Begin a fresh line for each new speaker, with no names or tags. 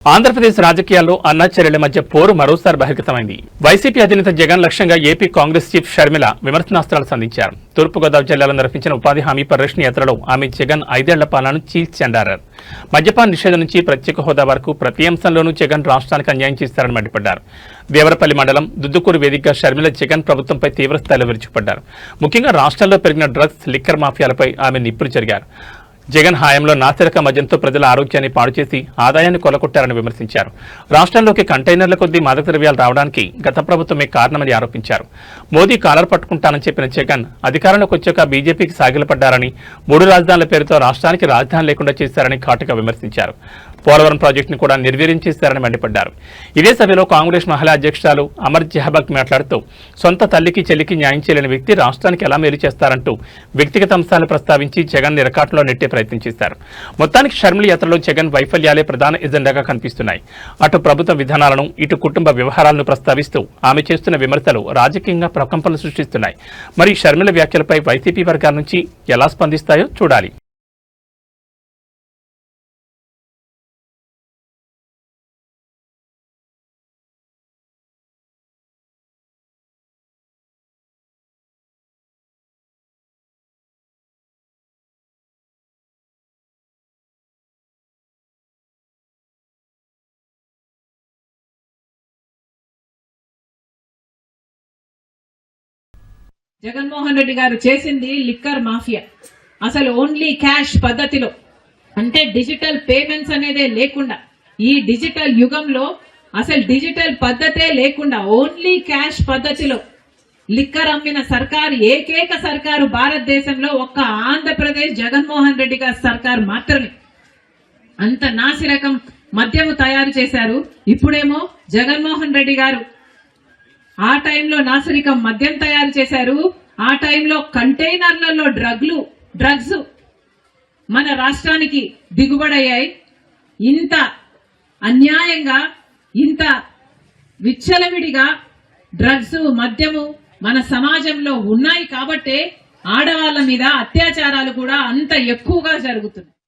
ఆంధ్రప్రదేశ్ రాజకీయాల్లో అన్నాచెల్లెళ్ల మధ్య పోరు మరోసారి బహిర్గతమైంది. వైసీపీ అధినేత జగన్ లక్ష్యంగా ఏపీ కాంగ్రెస్ చీఫ్ షర్మిల విమర్శనాస్త్రాలు సంధించారు. తూర్పుగోదావరి జిల్లాలో నిర్వహించిన ఉపాధి హామీ పరిరక్షణ యాత్రలో ఆమె జగన్ 5 ఏళ్ల పాలనను చీల్చెండారారు. మద్యపాన నిషేధం నుంచి ప్రత్యేక హోదా వరకు ప్రతి అంశంలోనూ జగన్ రాష్ట్రానికి అన్యాయం చేస్తారని మండిపడ్డారు. దేవరపల్లి మండలం దుద్దుకూరు వేదికగా షర్మిల జగన్ ప్రభుత్వంపై తీవ్రస్థాయిలో విరుచుకుపడ్డారు. ముఖ్యంగా రాష్ట్రంలో పెరిగిన డ్రగ్స్, లిక్కర్ మాఫియాలపై ఆమె నిప్పులు చెరిగారు. జగన్ హయాంలో నాసిరక మద్యంతో ప్రజల ఆరోగ్యాన్ని పాడు చేసి ఆదాయాన్ని కొలగొట్టారని విమర్శించారు. రాష్ట్రంలోకి కంటైనర్ల కొద్దీ మాదక ద్రవ్యాలు రావడానికి గత ప్రభుత్వమే కారణమని ఆరోపించారు. మోదీ కాలర్ పట్టుకుంటానని చెప్పిన జగన్ అధికారంలోకి వచ్చాక బీజేపీకి సాగిలపడ్డారని, 3 రాజధానుల పేరుతో రాష్ట్రానికి రాజధాని లేకుండా చేశారని ఘాటుగా విమర్శించారు. పోలవరం ప్రాజెక్టును కూడా నిర్వీర్యం చేశారని మండిపడ్డారు. ఇదే సభలో కాంగ్రెస్ మహిళా అధ్యక్షురాలు అమర్ జహబక్ మాట్లాడుతూ సొంత తల్లికి చెల్లికి న్యాయం చేయలేని వ్యక్తి రాష్ట్రానికి ఎలా మేలు చేస్తారంటూ వ్యక్తిగత అంశాలను ప్రస్తావించి జగన్ నిరకాటంలో నెట్టే ప్రయత్నం చేశారు. మొత్తానికి షర్మిల యాత్రలో జగన్ వైఫల్యాలే ప్రధాన ఎజెండాగా కనిపిస్తున్నాయి. అటు ప్రభుత్వ విధానాలను, ఇటు కుటుంబ వ్యవహారాలను ప్రస్తావిస్తూ ఆమె చేస్తున్న విమర్శలు రాజకీయంగా ప్రకంపనలు సృష్టిస్తున్నాయి. మరి షర్మిల వ్యాఖ్యలపై వైసీపీ వర్గాల నుంచి ఎలా స్పందిస్తాయో చూడాలి.
జగన్మోహన్ రెడ్డి గారు చేసింది లిక్కర్ మాఫియా. అసలు ఓన్లీ క్యాష్ పద్ధతిలో, అంటే డిజిటల్ పేమెంట్స్ అనేదే లేకుండా, ఈ డిజిటల్ యుగంలో అసలు డిజిటల్ పద్ధతే లేకుండా ఓన్లీ క్యాష్ పద్ధతిలో లిక్కర్ అమ్మిన సర్కారు ఏకైక సర్కారు భారతదేశంలో ఒక్క ఆంధ్రప్రదేశ్ జగన్మోహన్ రెడ్డి గారి సర్కారు మాత్రమే. అంత నాసిరకం మద్యము తయారు చేశారు. ఇప్పుడేమో జగన్మోహన్ రెడ్డి గారు ఆ టైంలో నాసిరకం మద్యం తయారు చేశారు. ఆ టైంలో కంటైనర్లలో డ్రగ్స్ మన రాష్ట్రానికి దిగుబడయ్యాయి. ఇంత అన్యాయంగా, ఇంత విచ్చలవిడిగా డ్రగ్స్, మద్యము మన సమాజంలో ఉన్నాయి కాబట్టే ఆడవాళ్ళ మీద అత్యాచారాలు కూడా అంత ఎక్కువగా జరుగుతున్నాయి.